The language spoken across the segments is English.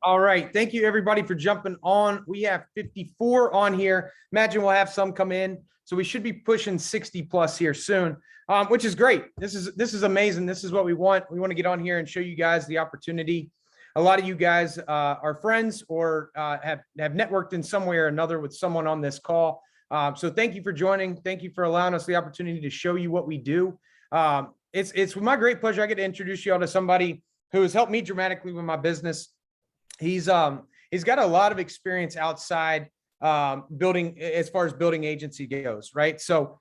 All right. Thank you, everybody, for jumping on. We have 54 on here. Imagine we'll have some come in. So we should be pushing 60 plus here soon, which is great. This is amazing. This is what we want. We want to get on here and show you guys the opportunity. A lot of you guys are friends or have networked in some way or another with someone on this call. So thank you for joining. Thank you for allowing us the opportunity to show you what we do. It's with my great pleasure I get to introduce you all to somebody who has helped me dramatically with my business. He's got a lot of experience outside building, as far as building agency goes, right? So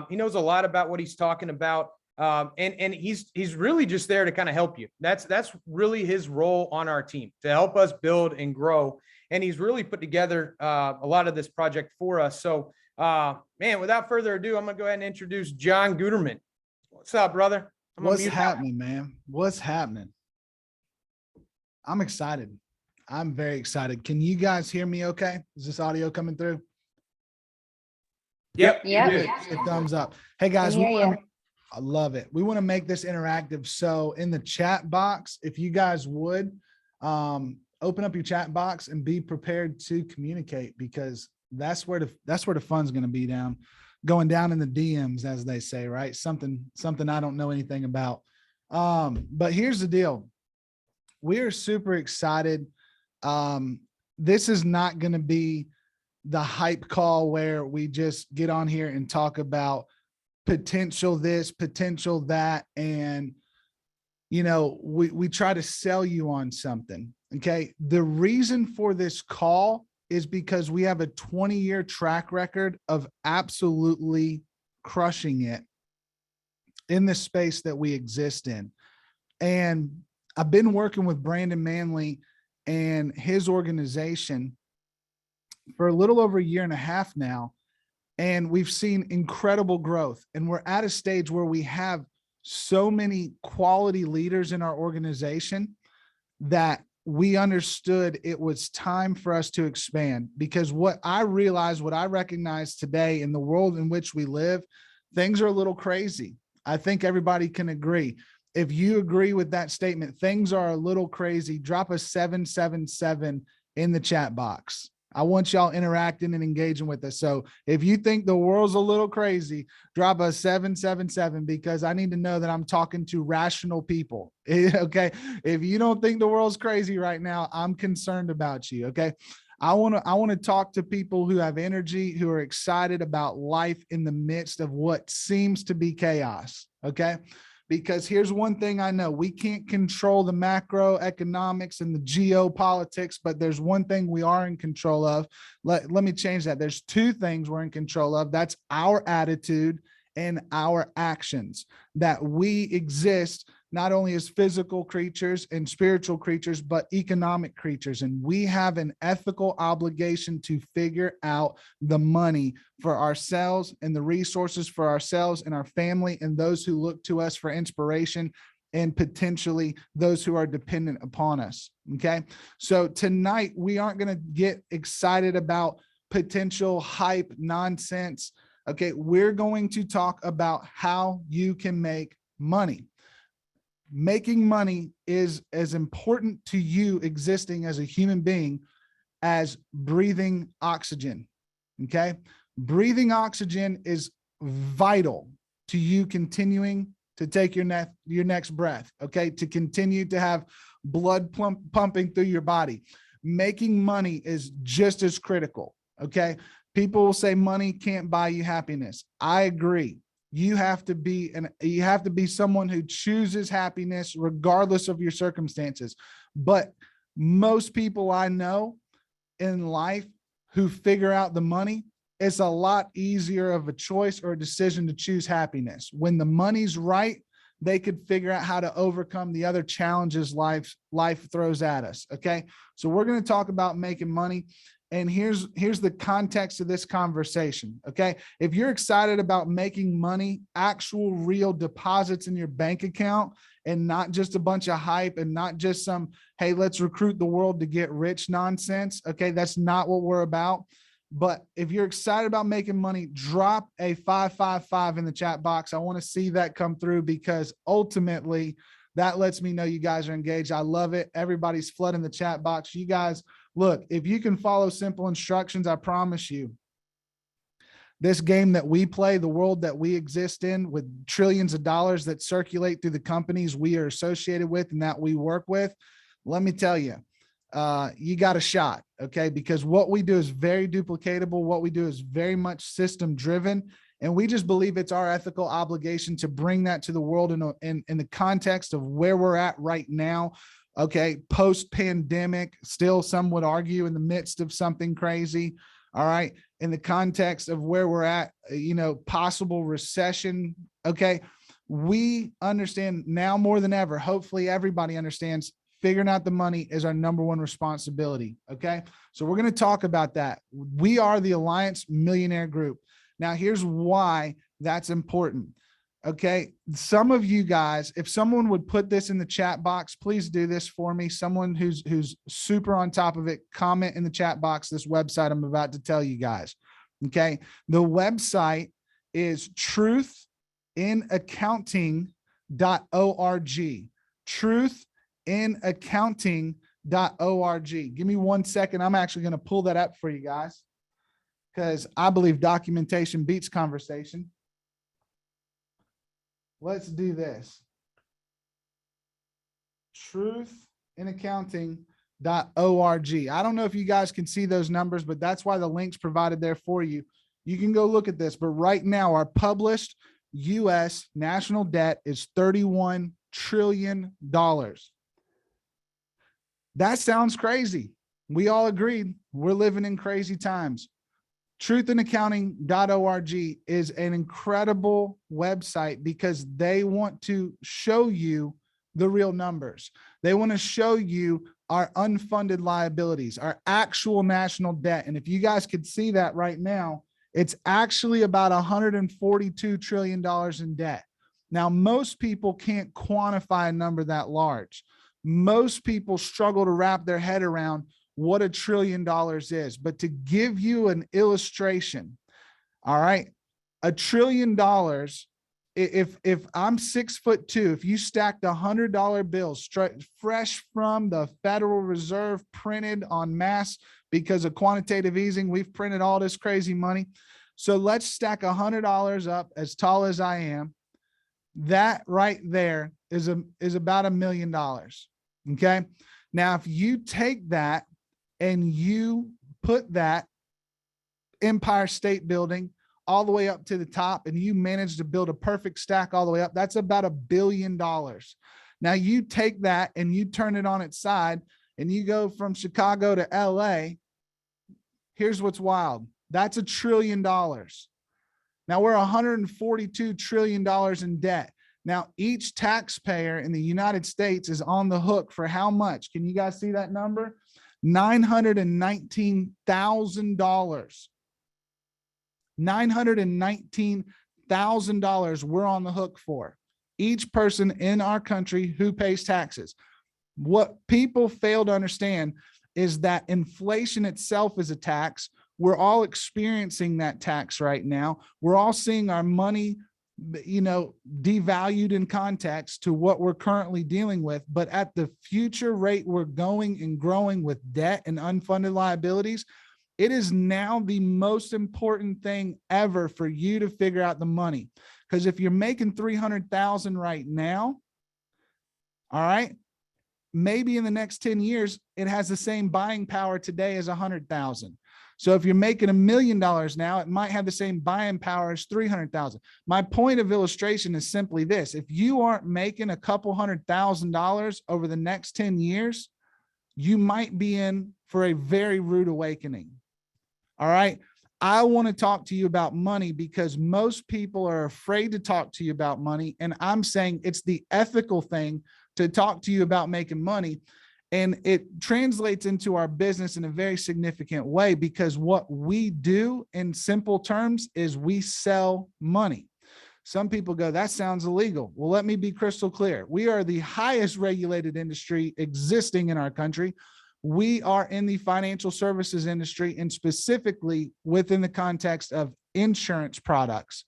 he knows a lot about what he's talking about. And he's really just there to kind of help you. That's really his role on our team, to help us build and grow. And he's really put together a lot of this project for us. So man, without further ado, I'm gonna go ahead and introduce John Guterman. What's up, brother? What's happening, man? What's happening? I'm excited. I'm very excited. Can you guys hear me okay? Is this audio coming through? Yep. Thumbs up. Hey guys, I love it. We want to make this interactive. So in the chat box, if you guys would open up your chat box and be prepared to communicate, because that's where the fun's going to be going down in the DMs, as they say, right? Something I don't know anything about. But here's the deal. We are super excited. This is not going to be the hype call where we just get on here and talk about potential this, potential that. And, you know, we try to sell you on something. Okay. The reason for this call is because we have a 20-year track record of absolutely crushing it in the space that we exist in. And I've been working with Brandon Manley and his organization for a little over a year and a half now. And we've seen incredible growth. And we're at a stage where we have so many quality leaders in our organization that we understood it was time for us to expand. Because what I recognize today in the world in which we live, things are a little crazy. I think everybody can agree. If you agree with that statement, things are a little crazy, drop a 777 in the chat box. I want y'all interacting and engaging with us. So if you think the world's a little crazy, drop a 777, because I need to know that I'm talking to rational people. Okay. If you don't think the world's crazy right now, I'm concerned about you. Okay. I want to talk to people who have energy, who are excited about life in the midst of what seems to be chaos. Okay. Because here's one thing I know, we can't control the macroeconomics and the geopolitics, but there's one thing we are in control of. Let me change that. There's two things we're in control of. That's our attitude and our actions, that we exist not only as physical creatures and spiritual creatures, but economic creatures. And we have an ethical obligation to figure out the money for ourselves and the resources for ourselves and our family and those who look to us for inspiration, and potentially those who are dependent upon us. Okay. So tonight we aren't going to get excited about potential hype nonsense. Okay. We're going to talk about how you can make money. Making money is as important to you existing as a human being as breathing oxygen. Okay. Breathing oxygen is vital to you continuing to take your next breath. Okay. To continue to have blood pumping through your body. Making money is just as critical. Okay. People will say money can't buy you happiness. I agree. You have to be someone who chooses happiness regardless of your circumstances. But most people I know in life who figure out the money, it's a lot easier of a choice or a decision to choose happiness. When the money's right, they could figure out how to overcome the other challenges life throws at us. Okay. So we're going to talk about making money. And here's the context of this conversation. Okay. If you're excited about making money, actual real deposits in your bank account, and not just a bunch of hype and not just some, hey, let's recruit the world to get rich nonsense. Okay. That's not what we're about. But if you're excited about making money, drop a 555 in the chat box. I want to see that come through, because ultimately That lets me know you guys are engaged. I love it. Everybody's flooding the chat box. You guys, look, if you can follow simple instructions, I promise you, this game that we play, the world that we exist in with trillions of dollars that circulate through the companies we are associated with and that we work with, let me tell you, you got a shot, okay? Because what we do is very duplicatable. What we do is very much system driven. And we just believe it's our ethical obligation to bring that to the world in the context of where we're at right now. Okay, post-pandemic, still some would argue in the midst of something crazy. All right, in the context of where we're at, possible recession. Okay, we understand now more than ever. Hopefully everybody understands figuring out the money is our number one responsibility. Okay, so we're going to talk about that. We are the Alliance Millionaire Group. Now, here's why that's important. Okay, some of you guys, if someone would put this in the chat box, please do this for me. Someone who's super on top of it, comment in the chat box this website I'm about to tell you guys. Okay, the website is truthinaccounting.org. Truthinaccounting.org. Give me 1 second. I'm actually going to pull that up for you guys because I believe documentation beats conversation. Let's do this. Truthinaccounting.org. I don't know if you guys can see those numbers, but that's why the link's provided there for you. You can go look at this, but right now our published U.S. national debt is $31 trillion. That sounds crazy. We all agreed we're living in crazy times. Truthinaccounting.org is an incredible website because they want to show you the real numbers. They want to show you our unfunded liabilities, our actual national debt. And if you guys could see that right now, it's actually about $142 trillion in debt. Now, most people can't quantify a number that large. Most people struggle to wrap their head around what $1 trillion is. But to give you an illustration, all right, $1 trillion, if I'm 6'2", if you stacked $100 bills straight fresh from the Federal Reserve, printed en masse because of quantitative easing, we've printed all this crazy money. So let's stack $100 up as tall as I am. That right there is about $1 million. Okay. Now, if you take that and you put that Empire State Building all the way up to the top and you manage to build a perfect stack all the way up, that's about $1 billion. Now you take that and you turn it on its side and you go from Chicago to LA. Here's what's wild. That's $1 trillion. Now we're $142 trillion in debt. Now each taxpayer in the United States is on the hook for how much? Can you guys see that number? $919,000. $919,000 we're on the hook for. Each person in our country who pays taxes. What people fail to understand is that inflation itself is a tax. We're all experiencing that tax right now. We're all seeing our money, devalued in context to what we're currently dealing with. But at the future rate we're going and growing with debt and unfunded liabilities, it is now the most important thing ever for you to figure out the money. Because if you're making $300,000 right now, all right, maybe in the next 10 years, it has the same buying power today as 100,000. So if you're making $1 million now, it might have the same buying power as 300,000. My point of illustration is simply this. If you aren't making a couple $100,000 over the next 10 years, you might be in for a very rude awakening. All right. I want to talk to you about money because most people are afraid to talk to you about money. And I'm saying it's the ethical thing to talk to you about making money. And it translates into our business in a very significant way because what we do in simple terms is we sell money. Some people go, that sounds illegal. Well, let me be crystal clear. We are the highest regulated industry existing in our country. We are in the financial services industry and specifically within the context of insurance products.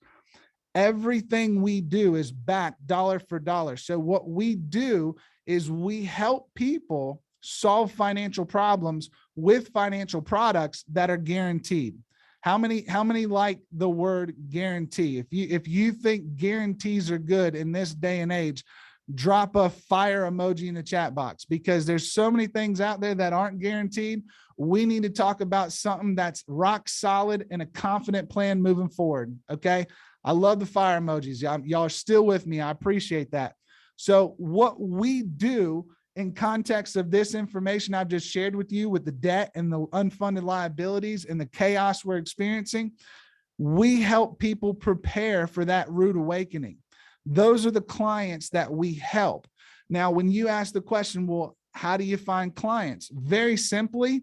Everything we do is backed dollar for dollar. So what we do is we help people solve financial problems with financial products that are guaranteed. How many like the word guarantee? If you think guarantees are good in this day and age, drop a fire emoji in the chat box, because there's so many things out there that aren't guaranteed. We need to talk about something that's rock solid and a confident plan moving forward. Okay. I love the fire emojis. Y'all are still with me. I appreciate that. So what we do in context of this information I've just shared with you, with the debt and the unfunded liabilities and the chaos we're experiencing, we help people prepare for that rude awakening. Those are the clients that we help. Now, when you ask the question, well, how do you find clients? Very simply,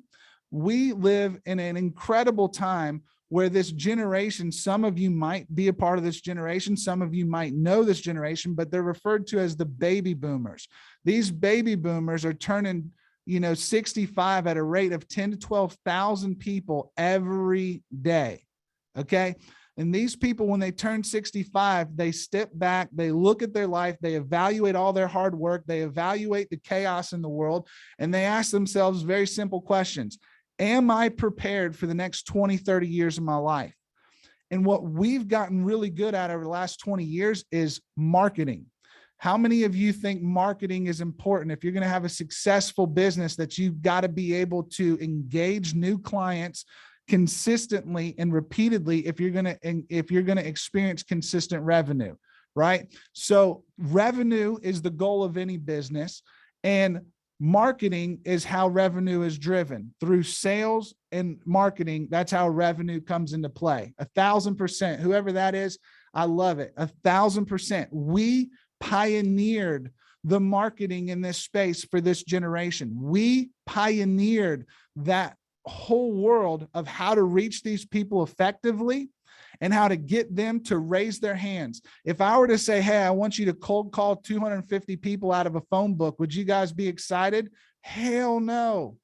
we live in an incredible time where this generation, some of you might be a part of this generation, some of you might know this generation, but they're referred to as the baby boomers. These baby boomers are turning, 65 at a rate of 10 to 12,000 people every day. Okay. And these people, when they turn 65, they step back, they look at their life, they evaluate all their hard work, they evaluate the chaos in the world, and they ask themselves very simple questions. Am I prepared for the next 20, 30 years of my life? And what we've gotten really good at over the last 20 years is marketing. How many of you think marketing is important? If you're going to have a successful business, that you've got to be able to engage new clients consistently and repeatedly if you're going to experience consistent revenue, right? So revenue is the goal of any business, and marketing is how revenue is driven through sales and marketing. That's how revenue comes into play. 1,000%, whoever that is, I love it. 1,000%. We pioneered the marketing in this space for this generation. We pioneered that whole world of how to reach these people effectively and how to get them to raise their hands. If I were to say, hey, I want you to cold call 250 people out of a phone book, would you guys be excited? Hell no.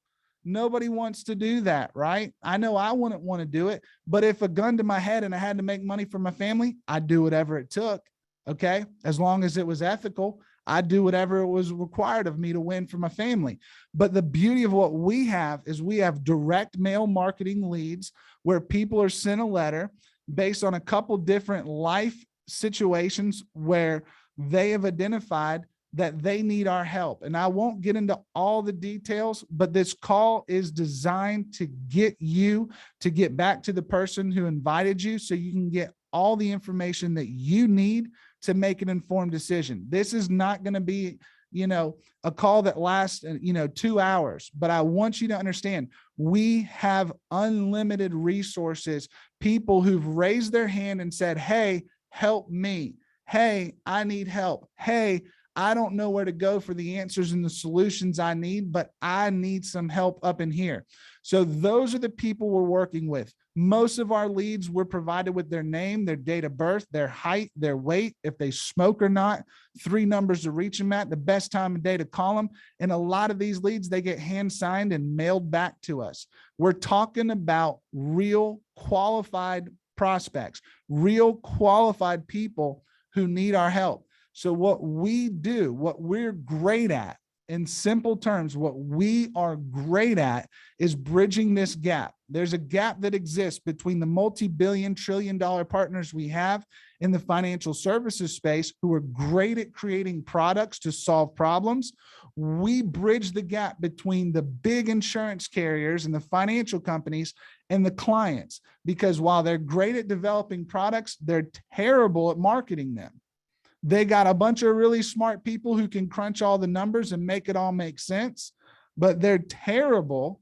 Nobody wants to do that, right? I know I wouldn't want to do it, but if a gun to my head and I had to make money for my family, I'd do whatever it took. Okay. As long as it was ethical, I'd do whatever was required of me to win for my family. But the beauty of what we have is we have direct mail marketing leads where people are sent a letter based on a couple different life situations where they have identified that they need our help. And I won't get into all the details, but this call is designed to get you to get back to the person who invited you so you can get all the information that you need to make an informed decision. This is not going to be, a call that lasts, 2 hours, but I want you to understand we have unlimited resources, people who've raised their hand and said, hey, help me. Hey, I need help. Hey, I don't know where to go for the answers and the solutions I need, but I need some help up in here. So those are the people we're working with. Most of our leads were provided with their name, their date of birth, their height, their weight, if they smoke or not, 3 numbers to reach them at, the best time of day to call them. And a lot of these leads, they get hand signed and mailed back to us. We're talking about real qualified prospects, real qualified people who need our help. So what we do, what we're great at, in simple terms, what we are great at is bridging this gap. There's a gap that exists between the multi-billion, trillion-dollar partners we have in the financial services space who are great at creating products to solve problems. We bridge the gap between the big insurance carriers and the financial companies and the clients, because while they're great at developing products, they're terrible at marketing them. They got a bunch of really smart people who can crunch all the numbers and make it all make sense, but they're terrible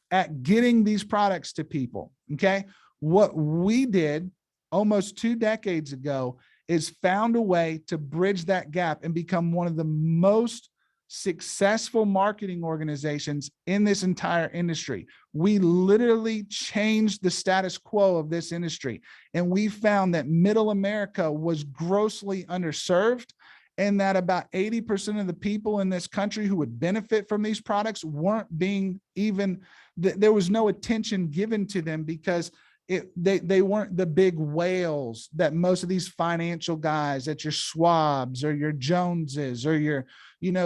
at getting these products to people. Okay. What we did almost 2 decades ago is found a way to bridge that gap and become one of the most successful marketing organizations in this entire industry. We literally changed the status quo of this industry. And we found that middle America was grossly underserved, and that about 80% of the people in this country who would benefit from these products weren't being there was no attention given to them, because They weren't the big whales that most of these financial guys at your Schwabs or your Joneses or your,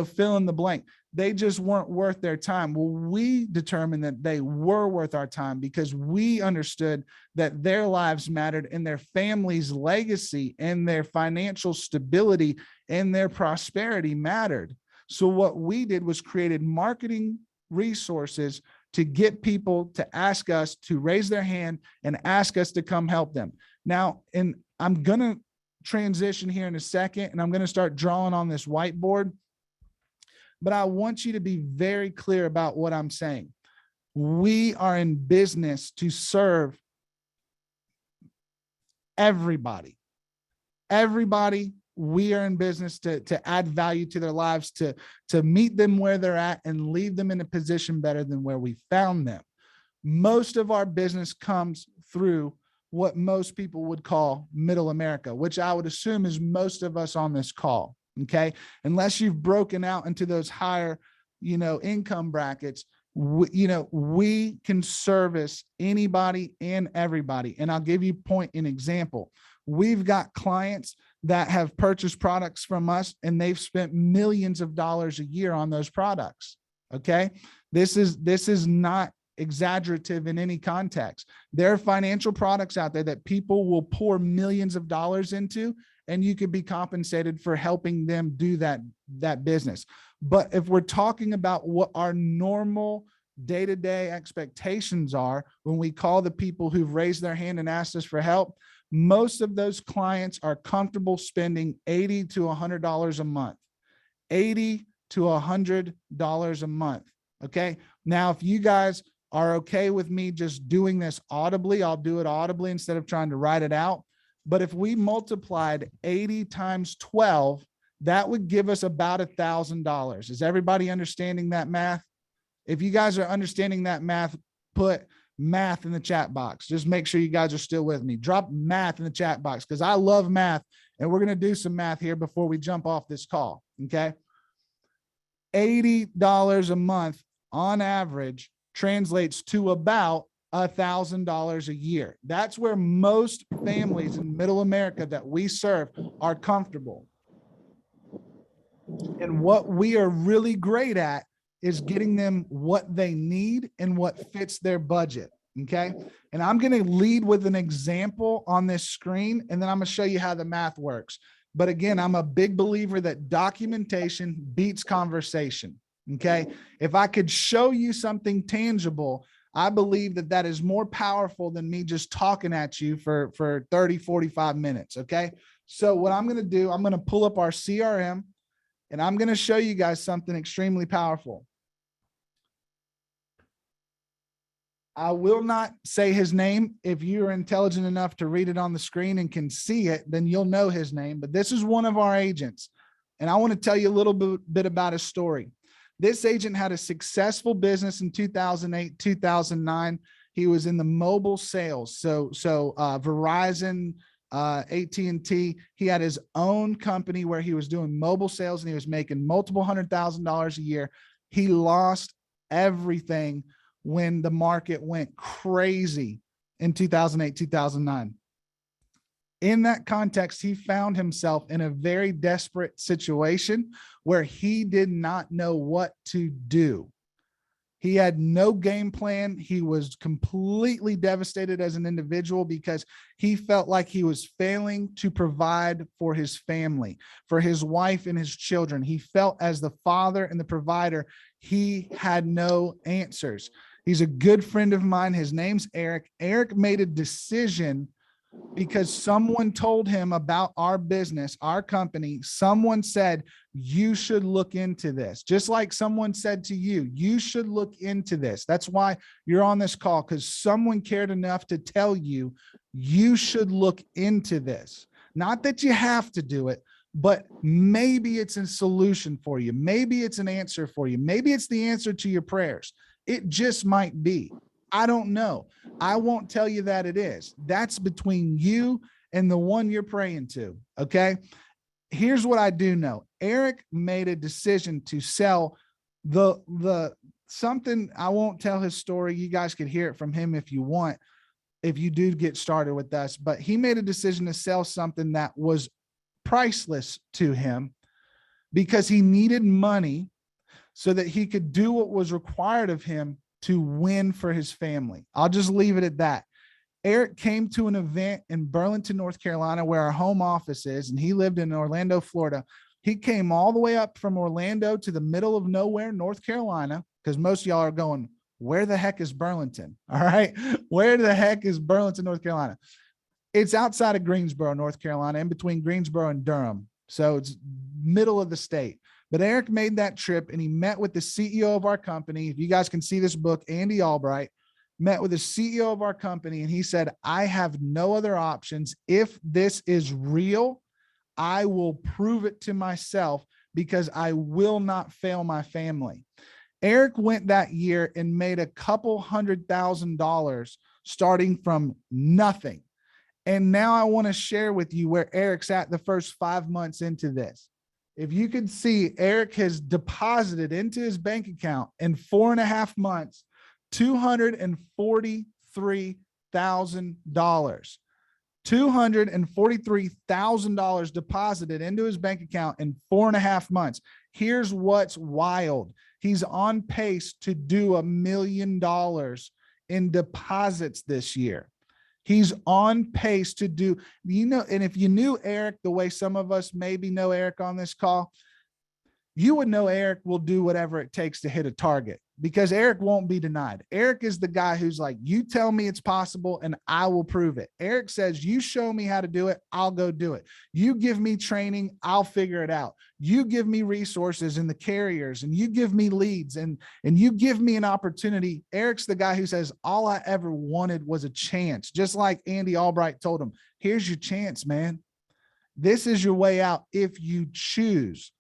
fill in the blank. They just weren't worth their time. Well, we determined that they were worth our time because we understood that their lives mattered and their family's legacy and their financial stability and their prosperity mattered. So what we did was created marketing resources to get people to ask us to raise their hand and ask us to come help them. Now, and I'm going to transition here in a second, and I'm going to start drawing on this whiteboard, but I want you to be very clear about what I'm saying. We are in business to serve everybody. Everybody. We are in business to add value to their lives, to meet them where they're at and leave them in a position better than where we found them. Most of our business comes through what most people would call middle America, which I would assume is most of us on this call. Okay. Unless you've broken out into those higher, income brackets, we can service anybody and everybody. And I'll give you an example. We've got clients that have purchased products from us and they've spent millions of dollars a year on those products. Okay. This is not exaggerative in any context. There are financial products out there that people will pour millions of dollars into, and you could be compensated for helping them do that business. But if we're talking about what our normal day-to-day expectations are, when we call the people who've raised their hand and asked us for help, most of those clients are comfortable spending $80 to $100 a month, $80 to $100 a month. Okay. Now, if you guys are okay with me just doing this audibly, I'll do it audibly instead of trying to write it out. But if we multiplied 80 times 12, that would give us about $1,000. Is everybody understanding that math? If you guys are understanding that math, put math in the chat box. Just make sure you guys are still with me. Drop math in the chat box because I love math, and we're going to do some math here before we jump off this call. Okay. $80 a month on average translates to about $1,000 a year. That's where most families in middle America that we serve are comfortable. And what we are really great at is getting them what they need and what fits their budget. Okay. And I'm going to lead with an example on this screen, and then I'm going to show you how the math works. But again, I'm a big believer that documentation beats conversation. Okay. If I could show you something tangible, I believe that is more powerful than me just talking at you for 30, 45 minutes. Okay. So what I'm going to do, I'm going to pull up our CRM, and I'm going to show you guys something extremely powerful. I will not say his name. If you're intelligent enough to read it on the screen and can see it, then you'll know his name. But this is one of our agents, and I want to tell you a little bit about his story. This agent had a successful business in 2008, 2009. He was in the mobile sales. So Verizon, AT&T, he had his own company where he was doing mobile sales, and he was making multiple $100,000 a year. He lost everything when the market went crazy in 2008, 2009. In that context, he found himself in a very desperate situation where he did not know what to do. He had no game plan. He was completely devastated as an individual because he felt like he was failing to provide for his family, for his wife and his children. He felt as the father and the provider, he had no answers. He's a good friend of mine. His name's Eric. Eric made a decision because someone told him about our business, our company. Someone said, you should look into this. Just like someone said to you, you should look into this. That's why you're on this call, because someone cared enough to tell you, you should look into this. Not that you have to do it, but maybe it's a solution for you. Maybe it's an answer for you. Maybe it's the answer to your prayers. It just might be. I don't know. I won't tell you that it is. That's between you and the one you're praying to. Okay. Here's what I do know. Eric made a decision to sell the something. I won't tell his story. You guys could hear it from him if you want. if you do get started with us, but he made a decision to sell something that was priceless to him because he needed money so that he could do what was required of him to win for his family. I'll just leave it at that. Eric came to an event in Burlington, North Carolina, where our home office is, and he lived in Orlando, Florida. He came all the way up from Orlando to the middle of nowhere, North Carolina, because most of y'all are going, where the heck is Burlington? All right. Where the heck is Burlington, North Carolina? It's outside of Greensboro, North Carolina, in between Greensboro and Durham. So it's middle of the state. But Eric made that trip and he met with the CEO of our company. If you guys can see this book, Andy Albright met with the CEO of our company. And he said, I have no other options. If this is real, I will prove it to myself because I will not fail my family. Eric went that year and made a couple $100,000 starting from nothing. And now I want to share with you where Eric's at the first 5 months into this. If you could see, Eric has deposited into his bank account in 4.5 months, $243,000. $243,000 deposited into his bank account in 4.5 months. Here's what's wild. He's on pace to do $1 million in deposits this year. He's on pace to do, and if you knew Eric the way some of us maybe know Eric on this call, you would know Eric will do whatever it takes to hit a target because Eric won't be denied. Eric is the guy who's like, you tell me it's possible and I will prove it. Eric says, you show me how to do it, I'll go do it. You give me training, I'll figure it out. You give me resources and the carriers and you give me leads and you give me an opportunity. Eric's the guy who says, all I ever wanted was a chance. Just like Andy Albright told him, here's your chance, man. This is your way out. If you choose,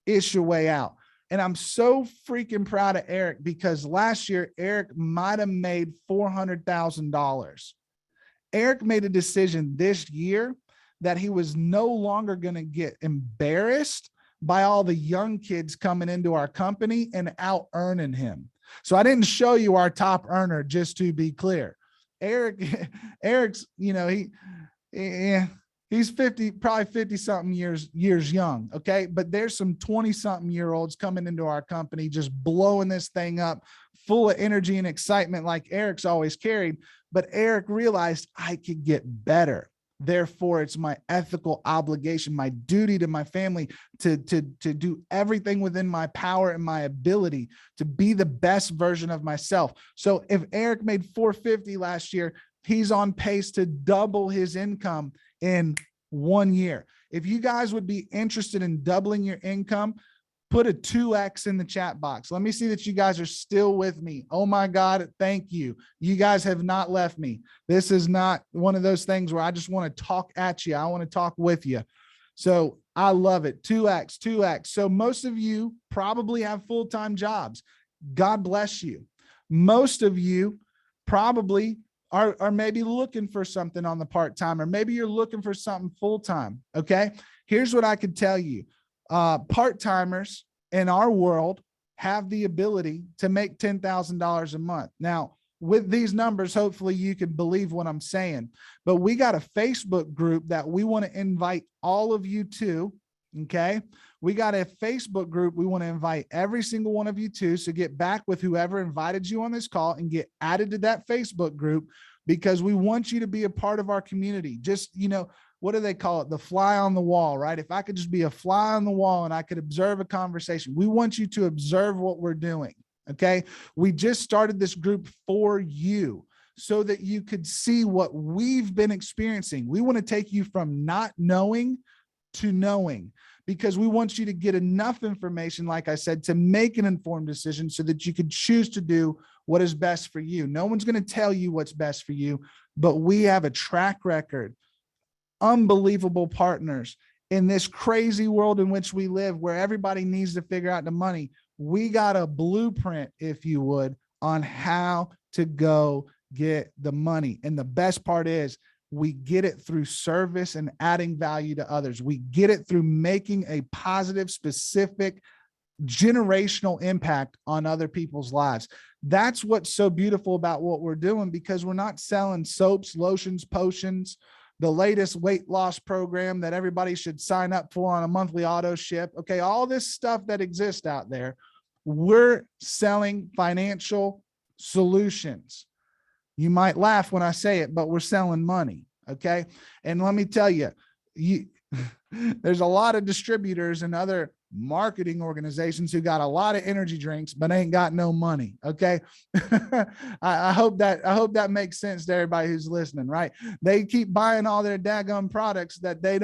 it's your way out. And I'm so freaking proud of Eric because last year, Eric might've made $400,000. Eric made a decision this year that he was no longer going to get embarrassed by all the young kids coming into our company and out earning him. So I didn't show you our top earner, just to be clear. Eric's, he's 50, probably 50 something years young. Okay. But there's some 20 something year olds coming into our company, just blowing this thing up, full of energy and excitement like Eric's always carried. But Eric realized I could get better. Therefore, it's my ethical obligation, my duty to my family to do everything within my power and my ability to be the best version of myself. So if Eric made 450 last year, he's on pace to double his income in 1 year. If you guys would be interested in doubling your income, put a 2X in the chat box. Let me see that you guys are still with me. Oh my God, thank you. You guys have not left me. This is not one of those things where I just want to talk at you. I want to talk with you. So I love it. 2X. So most of you probably have full-time jobs. God bless you. Most of you probably are maybe looking for something on the part-time, or maybe you're looking for something full-time. Okay. Here's what I could tell you. Part-timers in our world have the ability to make $10,000 a month. Now, with these numbers, hopefully you can believe what I'm saying, but we got a Facebook group that we want to invite all of you to. Okay. We got a Facebook group we want to invite every single one of you to. So get back with whoever invited you on this call and get added to that Facebook group, because we want you to be a part of our community. Just, what do they call it? The fly on the wall, right? If I could just be a fly on the wall and I could observe a conversation, we want you to observe what we're doing. Okay. We just started this group for you so that you could see what we've been experiencing. We want to take you from not knowing to knowing, because we want you to get enough information, like I said, to make an informed decision so that you could choose to do what is best for you. No one's going to tell you what's best for you, but we have a track record, unbelievable partners in this crazy world in which we live, where everybody needs to figure out the money. We got a blueprint, if you would, on how to go get the money. And the best part is, we get it through service and adding value to others. We get it through making a positive, specific generational impact on other people's lives. That's what's so beautiful about what we're doing, because we're not selling soaps, lotions, potions, the latest weight loss program that everybody should sign up for on a monthly auto ship. Okay. All this stuff that exists out there, we're selling financial solutions. You might laugh when I say it, but we're selling money. Okay. And let me tell you, there's a lot of distributors and other marketing organizations who got a lot of energy drinks, but ain't got no money. Okay. I hope that makes sense to everybody who's listening, right? They keep buying all their daggum products that they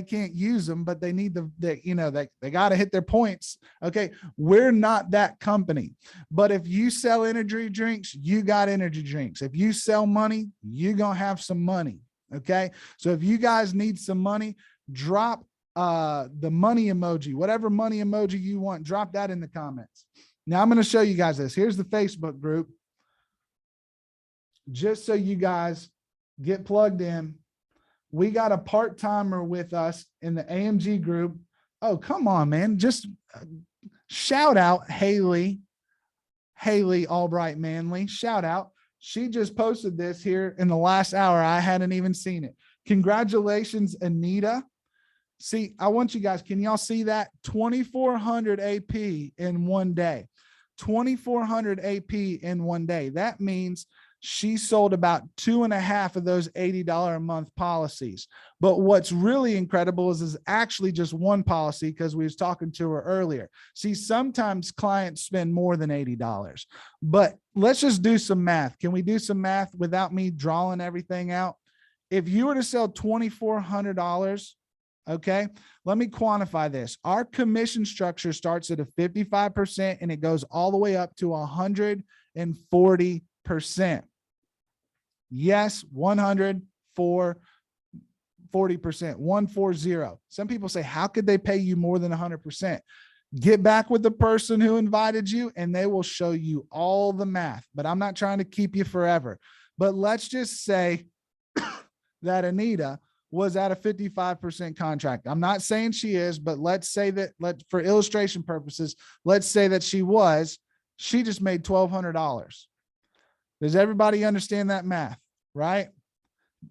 can't use them, but they need they got to hit their points. Okay. We're not that company, but if you sell energy drinks, you got energy drinks. If you sell money, you're going to have some money. Okay. So if you guys need some money, drop the money emoji, whatever money emoji you want, drop that in the comments. Now I'm going to show you guys this. Here's the Facebook group, just so you guys get plugged in. We got a part-timer with us in the AMG group. Oh, come on, man. Just shout out Haley Albright Manley. Shout out. She just posted this here in the last hour. I hadn't even seen it. Congratulations, Anita. See, I want you guys, can y'all see that? 2,400 AP in one day. 2,400 AP in one day. That means she sold about 2.5 of those $80 a month policies. But what's really incredible is actually just one policy, because we was talking to her earlier. See, sometimes clients spend more than $80, but let's just do some math. Can we do some math without me drawing everything out? If you were to sell $2,400, okay, let me quantify this. Our commission structure starts at a 55% and it goes all the way up to 140%. Yes, 140%, 140. Some people say, how could they pay you more than 100%? Get back with the person who invited you and they will show you all the math, but I'm not trying to keep you forever. But let's just say that Anita was at a 55% contract. I'm not saying she is, but let's say that, for illustration purposes, let's say that she just made $1,200. Does everybody understand that math, right?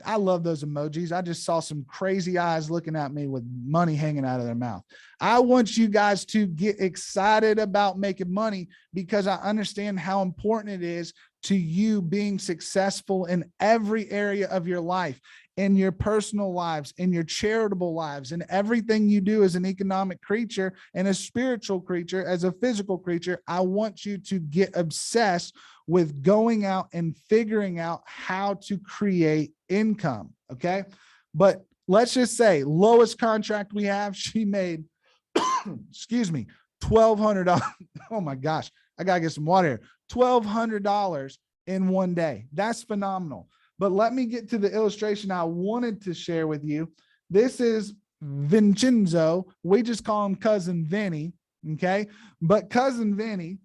I love those emojis. I just saw some crazy eyes looking at me with money hanging out of their mouth. I want you guys to get excited about making money, because I understand how important it is to you being successful in every area of your life, in your personal lives, in your charitable lives, in everything you do as an economic creature and a spiritual creature, as a physical creature. I want you to get obsessed with going out and figuring out how to create income. Okay. But let's just say lowest contract we have, she made, excuse me, $1,200. Oh my gosh. I gotta get some water here. $1,200 in one day. That's phenomenal. But let me get to the illustration I wanted to share with you. This is Vincenzo. We just call him Cousin Vinny. Okay. But Cousin Vinny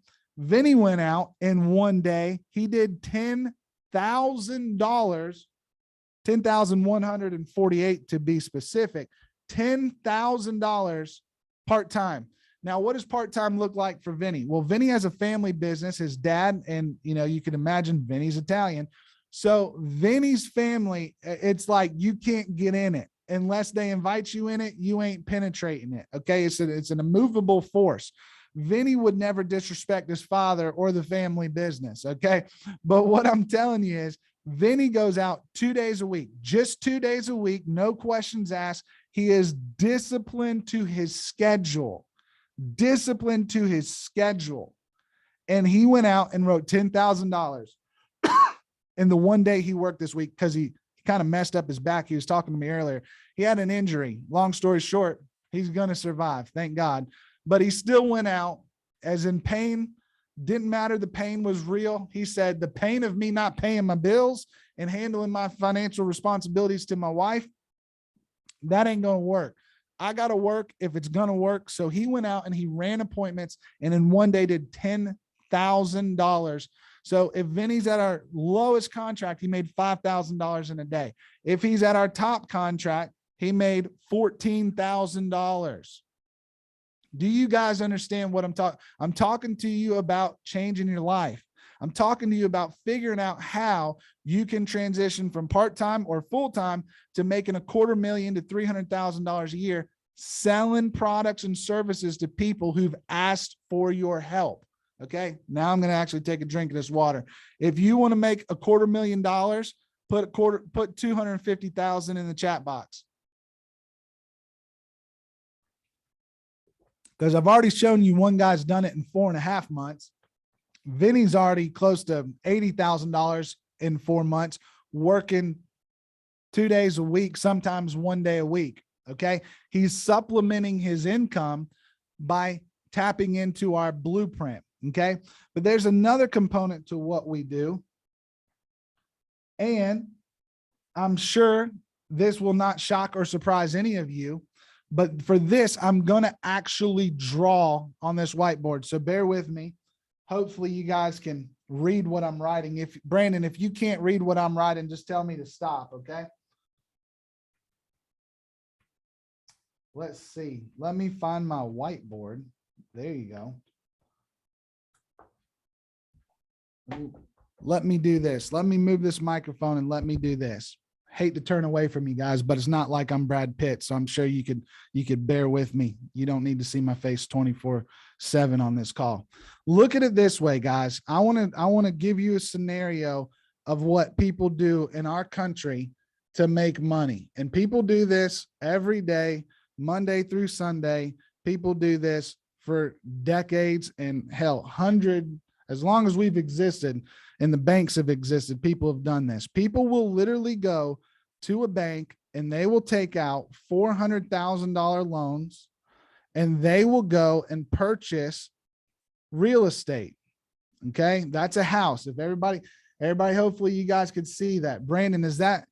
went out in one day. He did $10,000, $10,148 to be specific, $10,000 part-time. Now, what does part-time look like for Vinny? Well, Vinny has a family business. His dad, and you can imagine Vinny's Italian. So Vinny's family, it's like you can't get in it unless they invite you in it. You ain't penetrating it. Okay. It's an immovable force. Vinny would never disrespect his father or the family business. Okay. But what I'm telling you is Vinny goes out 2 days a week, just 2 days a week. No questions asked. He is disciplined to his schedule, And he went out and wrote $10,000 in the one day he worked this week, because he kind of messed up his back. He was talking to me earlier. He had an injury. Long story short, he's going to survive. Thank God. But he still went out as in pain. Didn't matter. The pain was real. He said, the pain of me not paying my bills and handling my financial responsibilities to my wife, that ain't going to work. I got to work if it's going to work. So he went out and he ran appointments and in one day did $10,000. So if Vinny's at our lowest contract, he made $5,000 in a day. If he's at our top contract, he made $14,000. Do you guys understand what I'm talking? I'm talking to you about changing your life. I'm talking to you about figuring out how you can transition from part-time or full-time to making $250,000 to $300,000 a year, selling products and services to people who've asked for your help. Okay. Now I'm going to actually take a drink of this water. If you want to make $250,000, put 250,000 in the chat box. Because I've already shown you one guy's done it in 4.5 months. Vinny's already close to $80,000 in 4 months, working 2 days a week, sometimes 1 day a week. Okay. He's supplementing his income by tapping into our blueprint. Okay. But there's another component to what we do. And I'm sure this will not shock or surprise any of you, but for this, I'm going to actually draw on this whiteboard. So bear with me. Hopefully you guys can read what I'm writing. If Brandon, if you can't read what I'm writing, just tell me to stop. Okay. Let's see. Let me find my whiteboard. There you go. Let me do this. Let me move this microphone and let me do this. Hate to turn away from you guys, but it's not like I'm Brad Pitt. So I'm sure you could bear with me. You don't need to see my face 24/7 on this call. Look at it this way, guys. I want to give you a scenario of what people do in our country to make money. And people do this every day, Monday through Sunday. People do this for decades and hell, as long as we've existed and the banks have existed, people have done this. People will literally go to a bank and they will take out $400,000 loans and they will go and purchase real estate. Okay. That's a house. If everybody, hopefully you guys could see that. Brandon,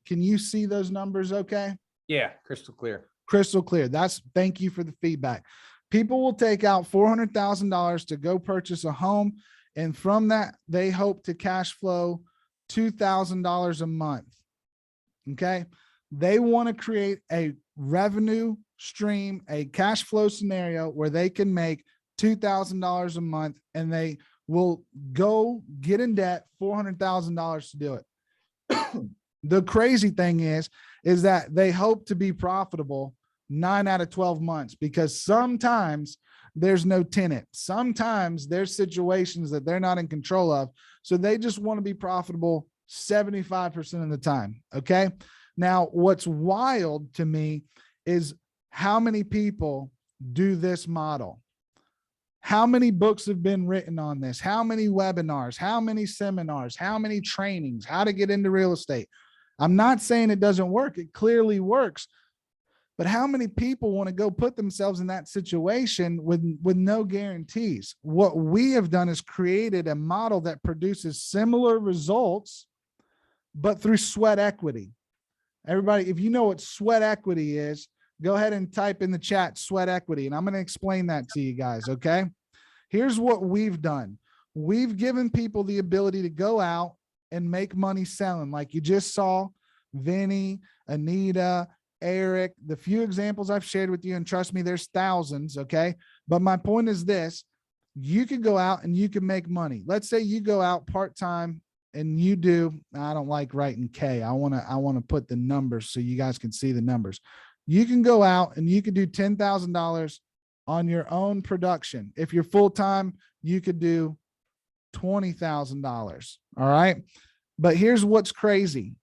can you see those numbers? Okay. Yeah. Crystal clear. Crystal clear. Thank you for the feedback. People will take out $400,000 to go purchase a home. And from that, they hope to cash flow $2,000 a month. Okay. They want to create a revenue stream, a cash flow scenario where they can make $2,000 a month and they will go get in debt $400,000 to do it. The crazy thing is that they hope to be profitable 9 out of 12 months because sometimes there's no tenant. Sometimes there's situations that they're not in control of. So they just want to be profitable 75% of the time. Okay. Now, what's wild to me is how many people do this model. How many books have been written on this? How many webinars, how many seminars, how many trainings, how to get into real estate? I'm not saying it doesn't work. It clearly works. But how many people want to go put themselves in that situation with no guarantees? What we have done is created a model that produces similar results, but through sweat equity. Everybody, if you know what sweat equity is, go ahead and type in the chat sweat equity. And I'm going to explain that to you guys. Okay. Here's what we've done. We've given people the ability to go out and make money selling. Like you just saw Vinny, Anita, Eric, the few examples I've shared with you, and trust me, there's thousands. Okay. But my point is this, you can go out and you can make money. Let's say you go out part-time and you do, I don't like writing K. I want to put the numbers so you guys can see the numbers. You can go out and you could do $10,000 on your own production. If you're full-time, you could do $20,000. All right. But here's what's crazy.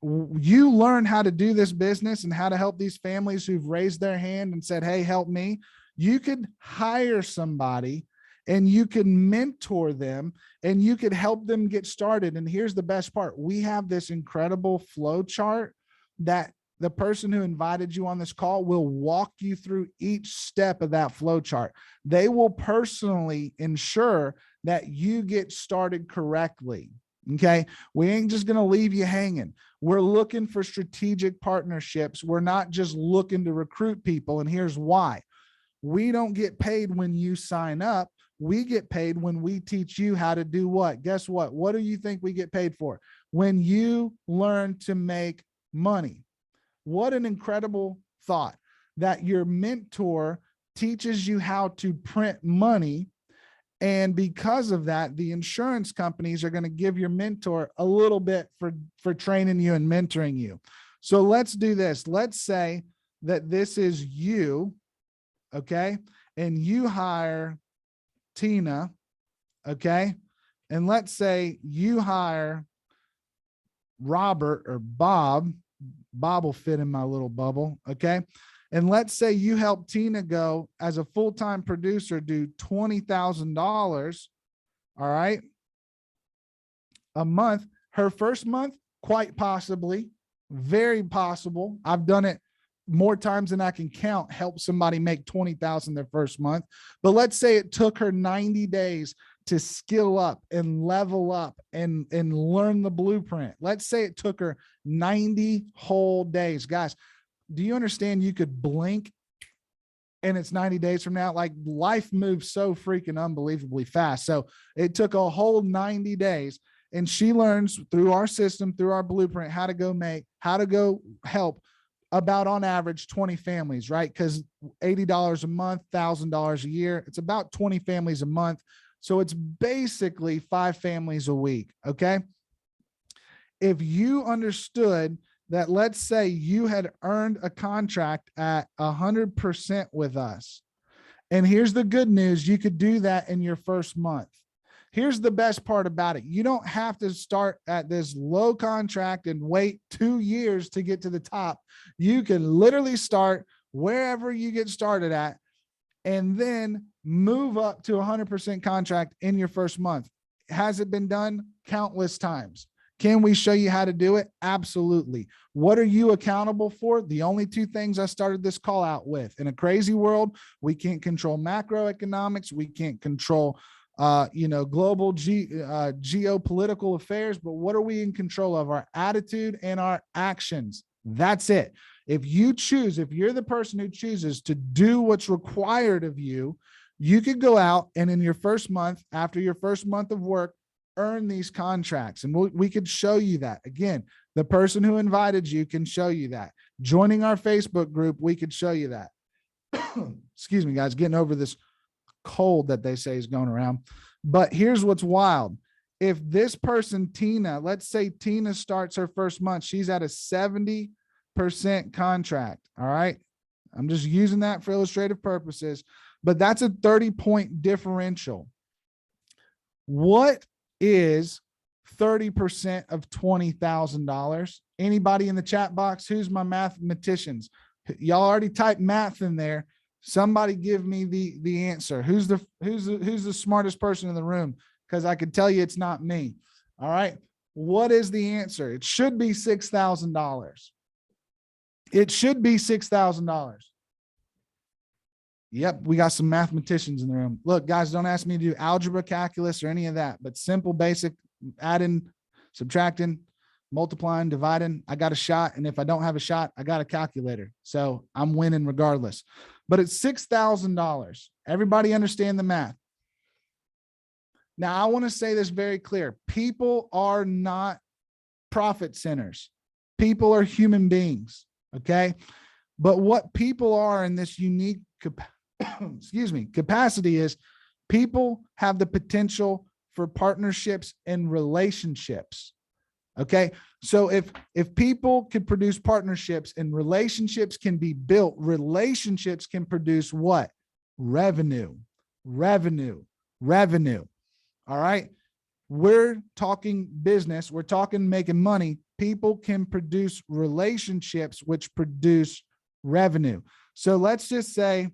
You learn how to do this business and how to help these families who've raised their hand and said, hey, help me. You could hire somebody and you can mentor them and you could help them get started. And here's the best part. We have this incredible flow chart that the person who invited you on this call will walk you through each step of that flow chart. They will personally ensure that you get started correctly. Okay. We ain't just going to leave you hanging. We're looking for strategic partnerships. We're not just looking to recruit people. And here's why. We don't get paid when you sign up. We get paid when we teach you how to do what? Guess what? What do you think we get paid for? When you learn to make money. What an incredible thought that your mentor teaches you how to print money. And because of that, the insurance companies are going to give your mentor a little bit for training you and mentoring you. So let's do this. Let's say that this is you, okay? And you hire Tina, okay? And let's say you hire Robert or Bob. Bob will fit in my little bubble, okay? And let's say you help Tina go as a full-time producer, do $20,000, all right, a month. Her first month, quite possibly, very possible. I've done it more times than I can count, help somebody make 20,000 their first month. But let's say it took her 90 days to skill up and level up and learn the blueprint. Let's say it took her 90 whole days. Guys, do you understand you could blink and it's 90 days from now? Like, life moves so freaking unbelievably fast. So it took a whole 90 days, and she learns through our system, through our blueprint, how to go help about on average 20 families, right? Because $80 a month, $1,000 a year, it's about 20 families a month. So it's basically 5 families a week. Okay. If you understood that, let's say you had earned a contract at 100% with us, and here's the good news, you could do that in your first month. Here's the best part about it. You don't have to start at this low contract and wait 2 years to get to the top. You can literally start wherever you get started at, and then move up to 100% contract in your first month. Has it been done? Countless times. Can we show you how to do it? Absolutely. What are you accountable for? The only 2 things I started this call out with. In a crazy world, we can't control macroeconomics. We can't control global geopolitical affairs, but what are we in control of? Our attitude and our actions. That's it. If you're the person who chooses to do what's required of you, you could go out and in your first month, after your first month of work, earn these contracts. And we could show you that. Again, the person who invited you can show you that. Joining our Facebook group, we could show you that. Excuse me, guys, getting over this cold that they say is going around. But here's what's wild. If this person, Tina, let's say Tina starts her first month, she's at a 70% contract. All right. I'm just using that for illustrative purposes, but that's a 30-point differential. What is 30% of $20,000? Anybody in the chat box? Who's my mathematicians? Y'all already typed math in there. Somebody give me the answer. Who's the smartest person in the room? Because I can tell you it's not me. All right. What is the answer? It should be $6,000. It should be $6,000. Yep, we got some mathematicians in the room. Look, guys, don't ask me to do algebra, calculus, or any of that, but simple, basic adding, subtracting, multiplying, dividing. I got a shot, and if I don't have a shot, I got a calculator. So I'm winning regardless. But it's $6,000. Everybody understand the math? Now, I want to say this very clear. People are not profit centers. People are human beings, okay? But what people are in this unique capacity is people have the potential for partnerships and relationships. Okay. So if people could produce partnerships and relationships can be built, relationships can produce what? Revenue. All right. We're talking business. We're talking making money. People can produce relationships, which produce revenue. So let's just say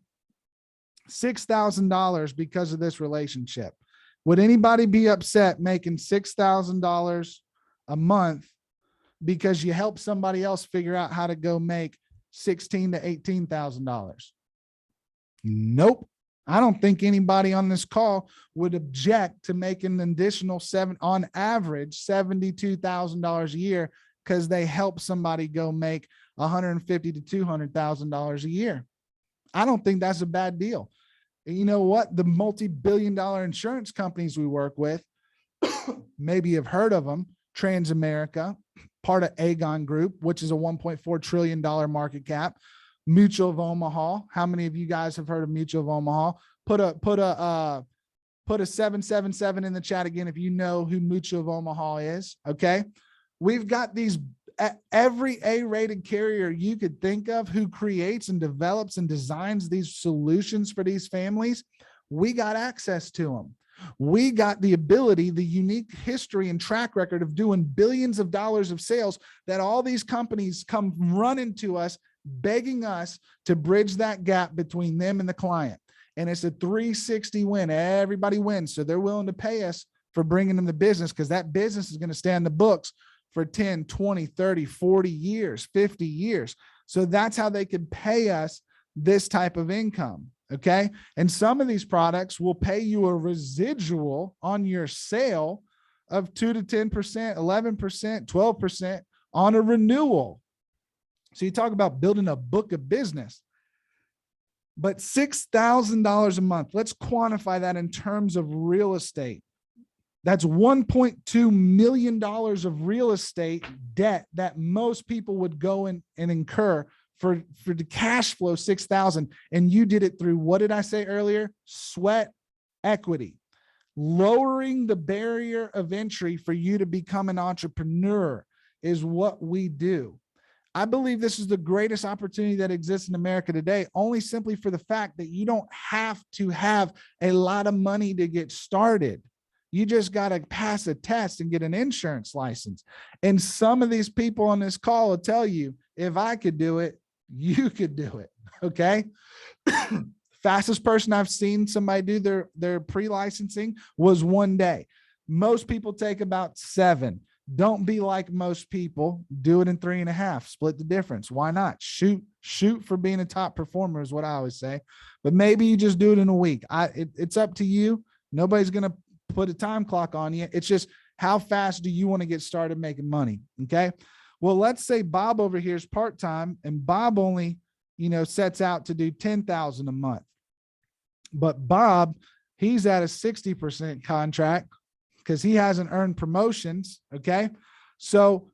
$6,000 because of this relationship. Would anybody be upset making $6,000 a month because you help somebody else figure out how to go make $16,000 to $18,000? Nope. I don't think anybody on this call would object to making an additional on average $72,000 a year because they help somebody go make $150,000 to $200,000 a year. I don't think that's a bad deal. You know what? The multi-billion-dollar insurance companies we work with, maybe you've heard of them. Transamerica, part of Aegon Group, which is a $1.4 trillion market cap. Mutual of Omaha. How many of you guys have heard of Mutual of Omaha? Put a 777 in the chat again if you know who Mutual of Omaha is. Okay. We've got these, every A-rated carrier you could think of who creates and develops and designs these solutions for these families. We got access to them. We got the ability, the unique history and track record of doing billions of dollars of sales that all these companies come running to us, begging us to bridge that gap between them and the client. And it's a 360 win. Everybody wins. So they're willing to pay us for bringing them the business, because that business is going to stay in the books for 10, 20, 30, 40 years, 50 years. So that's how they could pay us this type of income. Okay. And some of these products will pay you a residual on your sale of 2 to 10%, 11%, 12% on a renewal. So you talk about building a book of business, but $6,000 a month. Let's quantify that in terms of real estate. That's $1.2 million of real estate debt that most people would go in and incur for the cash flow, 6,000. And you did it through, what did I say earlier? Sweat equity. Lowering the barrier of entry for you to become an entrepreneur is what we do. I believe this is the greatest opportunity that exists in America today, only simply for the fact that you don't have to have a lot of money to get started. You just got to pass a test and get an insurance license. And some of these people on this call will tell you, if I could do it, you could do it. Okay. Fastest person I've seen somebody do their pre-licensing was 1 day. Most people take about 7. Don't be like most people. Do it in 3.5. Split the difference. Why not? Shoot for being a top performer is what I always say. But maybe you just do it in a week. It's up to you. Nobody's going to put a time clock on you. It's just, how fast do you want to get started making money? Okay. Well, let's say Bob over here is part-time, and Bob only, sets out to do 10,000 a month. But Bob, he's at a 60% contract because he hasn't earned promotions. Okay. So